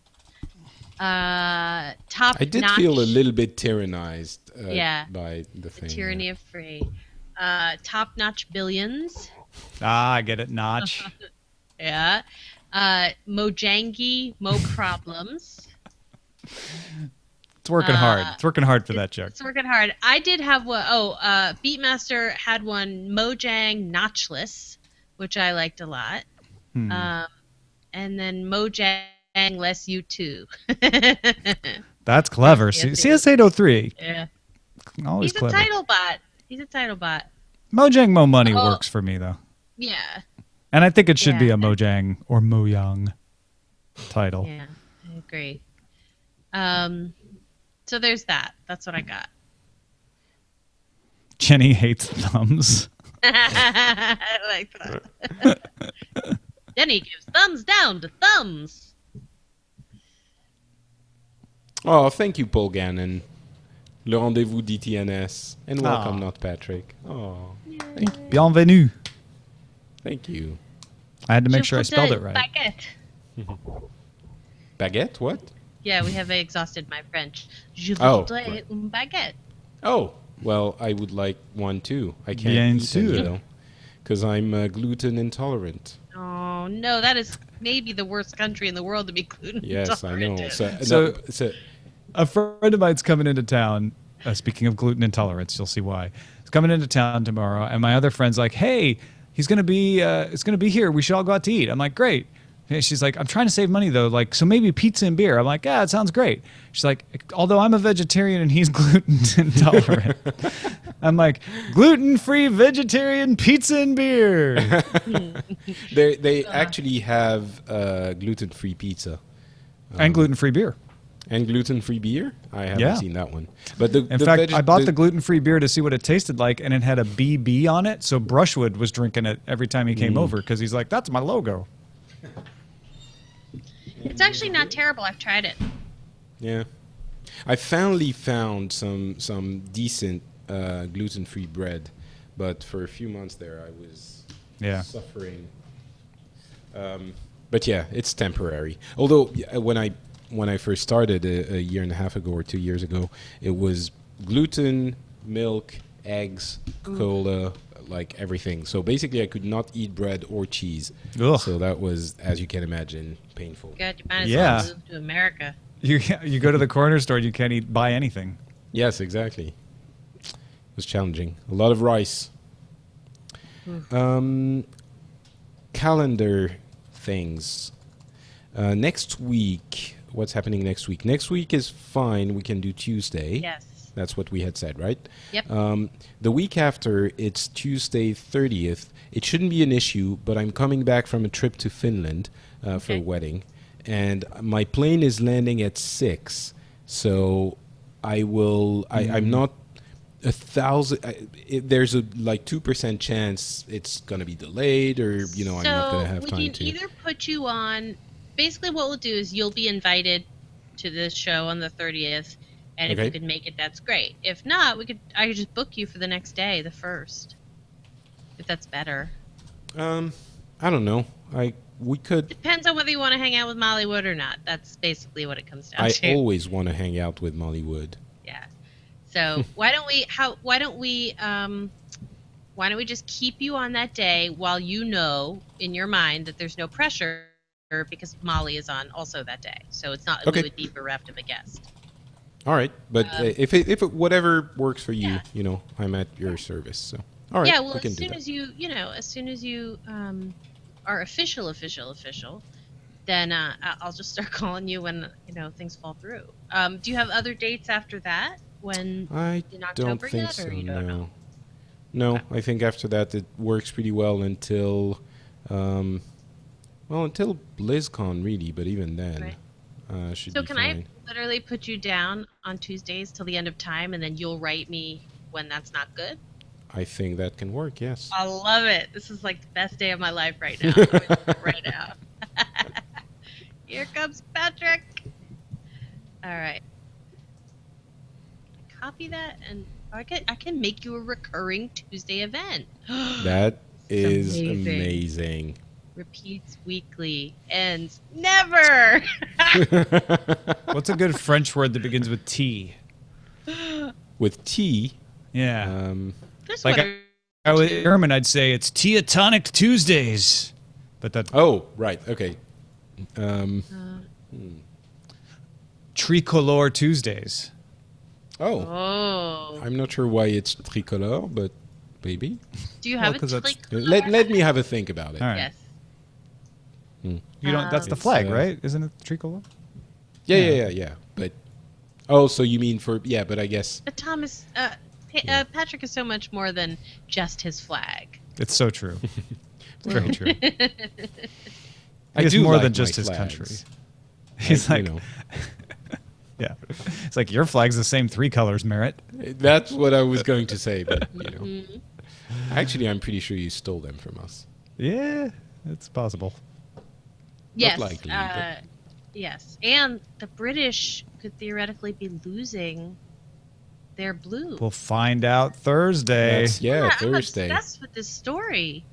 Top I did notch, feel a little bit tyrannized Yeah. by the the thing. tyranny of free. Top notch billions. Ah, I get it. Notch. Yeah. Mojangy, Mo problems. It's working hard. It's working hard for that joke. It's working hard. I did have one. Beatmaster had one Mojang notchless, which I liked a lot. And then Mojang less you too. That's clever. Yes, yes. CS803. Yeah. Always He's clever. a title bot. He's a title bot. Mojang Mo Money Oh. works for me though. Yeah. And I think it should be Yeah. a Mojang or Mojang title. Yeah. I agree. So there's that. That's what I got. Jenny hates thumbs. I like that. Jenny gives thumbs down to thumbs. Oh, thank you, Paul Gannon. Le rendezvous DTNS. And welcome, Aw. Not Patrick. Oh, Bienvenue. thank you. I had to make Je sure I spelled it voudrais right. Baguette. Baguette? What? Yeah, we have exhausted my French. Je Oh, voudrais right. une baguette. Oh, well, I would like one too. I can't Bien eat any, sûr. though, because I'm gluten intolerant. Oh. Oh no, that is maybe the worst country in the world to be gluten Yes, I know. intolerant. So- A friend of mine's coming into town. Speaking of gluten intolerance, you'll see why. He's coming into town tomorrow, and my other friend's like, "Hey, he's gonna be here. We should all go out to eat." I'm like, "Great." And she's like, "I'm trying to save money though, like so maybe pizza and beer." I'm like, "Yeah, it sounds great." She's like, "Although I'm a vegetarian and he's gluten intolerant." I'm like, "Gluten-free vegetarian pizza and beer." they actually have gluten-free pizza And gluten-free beer. and gluten-free beer. I haven't Yeah. seen that one. But In fact, I bought the gluten-free beer to see what it tasted like, and it had a BB on it. So Brushwood was drinking it every time he came over because he's like, "That's my logo." It's actually not terrible. I've tried it. Yeah, I finally found some decent gluten-free bread, but for a few months there I was suffering. But yeah, it's temporary. Although when I first started a year and a half ago or 2 years ago, it was gluten, milk, eggs, cola, like everything. So basically, I could not eat bread or cheese. Ugh. So that was, as you can imagine, painful. God, you might as Yeah. well move to America. You go to the corner store, you can't buy anything. Yes, exactly. It was challenging. A lot of rice. Calendar things. Next week, what's happening next week? Next week is fine. We can do Tuesday. Yes. That's what we had said, right? Yep. The week after, it's Tuesday 30th. It shouldn't be an issue, but I'm coming back from a trip to Finland for Okay. a wedding. And my plane is landing at 6. So I will... I'm not... there's a like 2% chance it's gonna be delayed, or I'm not gonna have we time can to. either put you on. Basically, what we'll do is you'll be invited to this show on the 30th, and if Okay. you can make it, that's great. If not, I could just book you for the next day, the 1st, if that's better. I don't know. We could. Depends on whether you want to hang out with Molly Wood or not. That's basically what it comes down I to. always want to hang out with Molly Wood. Yeah. So why don't we just keep you on that day while you know in your mind that there's no pressure because Molly is on also that day. So it's not Okay. we would be bereft of a guest. All right, but if it whatever works for you, I'm at your service. So all right, Yeah, well, we can as do soon that. as soon as you are official, then I'll just start calling you when things fall through. Do you have other dates after that? When I in don't October think yet, so. or you don't know? No, I think after that it works pretty well until, until BlizzCon really. But even then, should So be can fine. I literally put you down on Tuesdays till the end of time, and then you'll write me when that's not good? I think that can work. Yes. I love it. This is like the best day of my life right now. Right now. Here comes Patrick. All right. Copy that, and I can make you a recurring Tuesday event. That is amazing. amazing. Repeats weekly, ends never. What's a good French word that begins with T? With T, Yeah. This Like one- I was German, I'd say it's Teatonic Tuesdays. But that oh, right. Okay. Tricolor Tuesdays. Oh, Oh. I'm not sure why it's tricolor, but maybe. Do you have Well, 'cause a that's- tricolor? Let me have a think about it. All right. Yes. You don't. That's the It's, flag, right? Isn't it tricolor? Yeah. But so you mean but I guess But Thomas, Patrick is so much more than just his flag. It's so true. It's very true. I He's do more like than my just his flags. country. He's like, yeah. It's like your flag's the same 3 colors, Merritt. That's what I was going to say, but actually, I'm pretty sure you stole them from us. Yeah, it's possible. Yes. likely, but- Yes. And the British could theoretically be losing their blue. We'll find out Thursday. Yeah, I'm Thursday. obsessed with this story.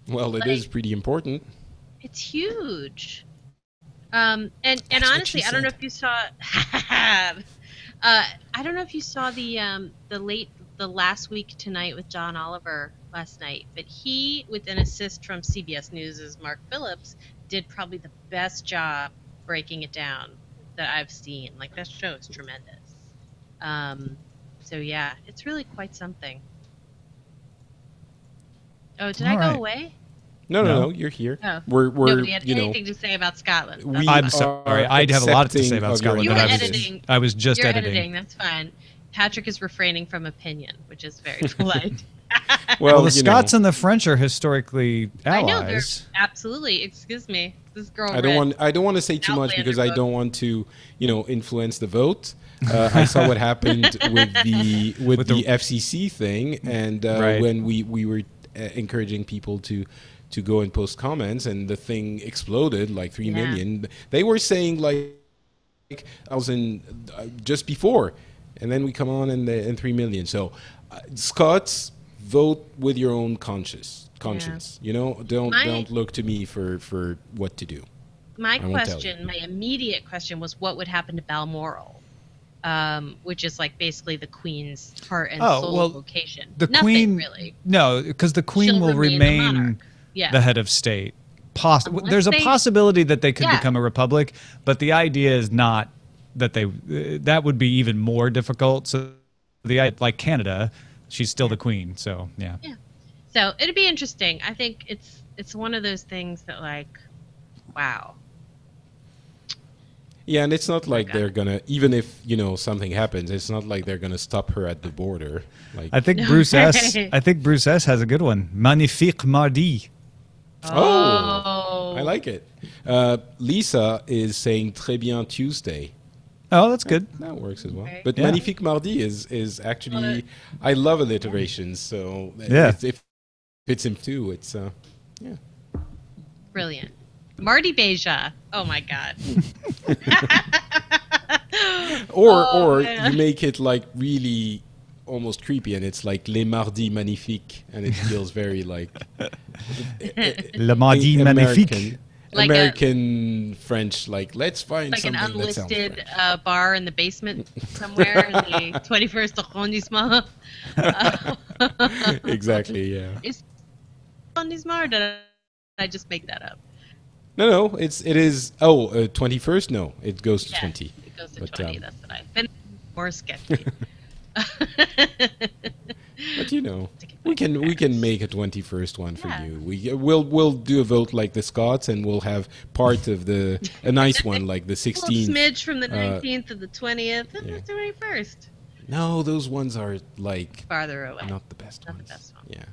Well, it is pretty important. It's huge. And That's what honestly, she I don't know said. if you saw. I don't know if you saw the the Last Week Tonight with John Oliver last night, but he, with an assist from CBS News' Mark Phillips, did probably the best job breaking it down that I've seen. Like, that show is tremendous. So yeah, it's really quite something. Oh, did I go away? No, you're here. Oh. We're Nobody had anything to say about Scotland. we I'm sorry. I'd have a lot to say about accepting of Scotland, your but editing. I was just You're editing. That's fine. Patrick is refraining from opinion, which is very polite. Well, the Scots and the French are historically allies. I know they're absolutely. Excuse me, this girl. I don't want to say too much because I don't want to, influence the vote. I saw what happened with the FCC thing, and when we were encouraging people to go and post comments, and the thing exploded like 3 million. They were saying like I was in just before, and then we come on and 3 million. So Scots, vote with your own conscience. Don't look to me for what to do. My immediate question was, what would happen to Balmoral? Which is like basically the Queen's heart and soul location. The Nothing Queen, really. No, because the Queen will remain the head of state. There's a possibility that they could become a republic, but the idea is not that that would be even more difficult. So like Canada, she's still the Queen. So yeah. So it'd be interesting. I think it's one of those things that like, wow. Yeah, and it's not like they're gonna, even if something happens, it's not like they're gonna stop her at the border. Like I think Bruce S. has a good one. Magnifique mardi. Oh, I like it. Lisa is saying très bien Tuesday. Oh, that's good. That works as well. But Magnifique Mardi is actually, I love alliterations, so if it's him too, it's brilliant. Marty Beja. Oh my God. or you make it like really almost creepy, and it's like Les Mardis Magnifiques, and it feels very like Le Mardi Magnifique. American French, like let's find like something an unlisted that sounds bar in the basement somewhere in the 21st arrondissement. Exactly, yeah. Is arrondissement, or did I just make that up? No, it is. 21st. No, it goes to 20. It goes to 20. That's what I've been more sketchy. But we can make a 21st one for you. We'll do a vote like the Scots, and we'll have part of a nice one like the 16th. A smidge from the 19th to the 20th and the 21st. No, those ones are like farther away. Not the best ones. Not the best one. Yeah.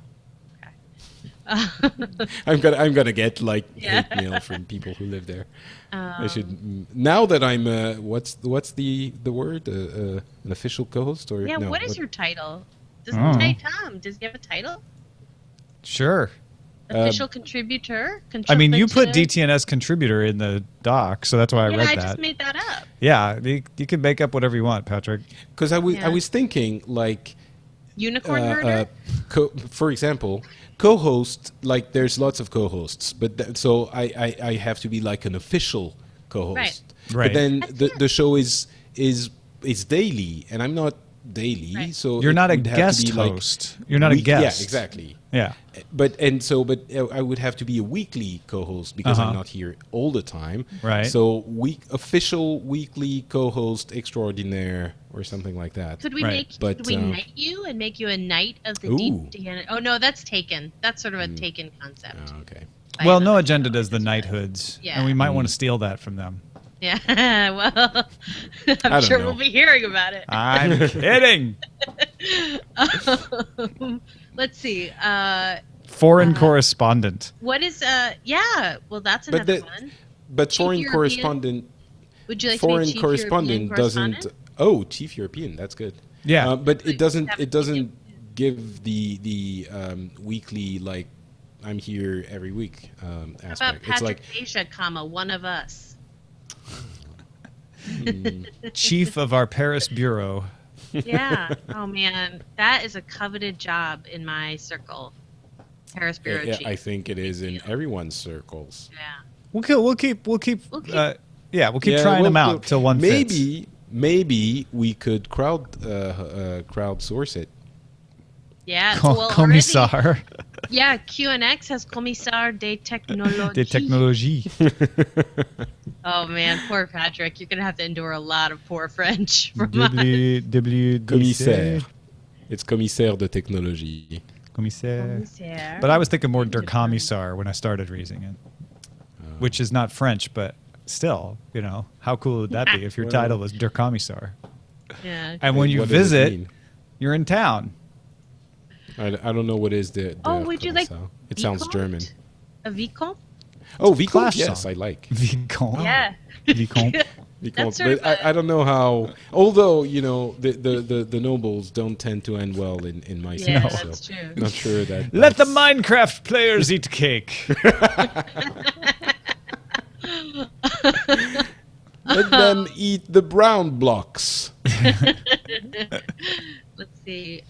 I'm gonna get like hate mail from people who live there. I should, now that I'm what's the word, an official co-host, or what is your title? Hey Tom, does he have a title? Sure. Official contributor. I mean, you put DTNS contributor in the doc, so that's why I read that. I just made that up. Yeah, you can make up whatever you want, Patrick. Because I was thinking like unicorn herder. For example, co-host, like there's lots of co-hosts, but so I have to be like an official co-host. Right. But then the show is daily, and I'm not daily, so you're not a guest host. You're not a guest. Yeah, exactly. Yeah. But I would have to be a weekly co-host because I'm not here all the time. Right. So official weekly co-host extraordinaire or something like that. Could we could we knight you and make you a knight of the DTNS? Oh no, that's Taken. That's sort of a Taken concept. Oh, okay. Well, No Agenda does the knighthoods, and we might want to steal that from them. Yeah, well, I'm sure we'll be hearing about it. I'm kidding. Let's see. Foreign correspondent. What is well, that's another one. But foreign correspondent. Would you like foreign to be correspondent doesn't. Oh, chief European. That's good. Yeah, but it doesn't give the weekly, like I'm here every week aspect. How about Patrick it's like Asia, one of us. Chief of our Paris bureau. Yeah. Oh man, that is a coveted job in my circle. Paris bureau chief. I think it is in everyone's circles. Yeah. We'll keep trying them out till one fits. Maybe we could crowdsource it. Yeah. Well, already, Commissar yeah, QNX has Commissar de Technologie. de Technologie. Oh man, poor Patrick. You're gonna have to endure a lot of poor French from us. Commissaire. It's commissaire de technologie. Commissaire. Commissaire. But I was thinking more Der Kommissar when I started reading it, which is not French, but still, you know, how cool would that be if your title was Der Kommissar? Yeah. And when you What does it visit, mean? you're in town. I don't know what is the Oh, would you like? It sounds Vicomte? German. A Vicomte? Oh, Vicomte, Clash yes, song. I like. Vicomte. Yeah. Vicomte. Vicomte, That's sort but of I don't know how. Although you know the nobles don't tend to end well in my Yeah, city, that's so true. not sure that. Let the that's- Minecraft players eat cake. Let them eat the brown blocks. Let's see.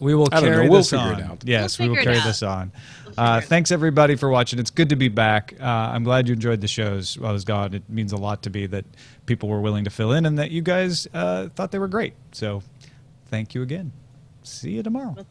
We will I don't know. carry We'll this figure on. it out. Yes, We'll we will figure it carry out. this on. We'll figure it Thanks everybody for watching. It's good to be back. I'm glad you enjoyed the shows while I was gone. It means a lot to me that people were willing to fill in and that you guys thought they were great. So thank you again. See you tomorrow. We'll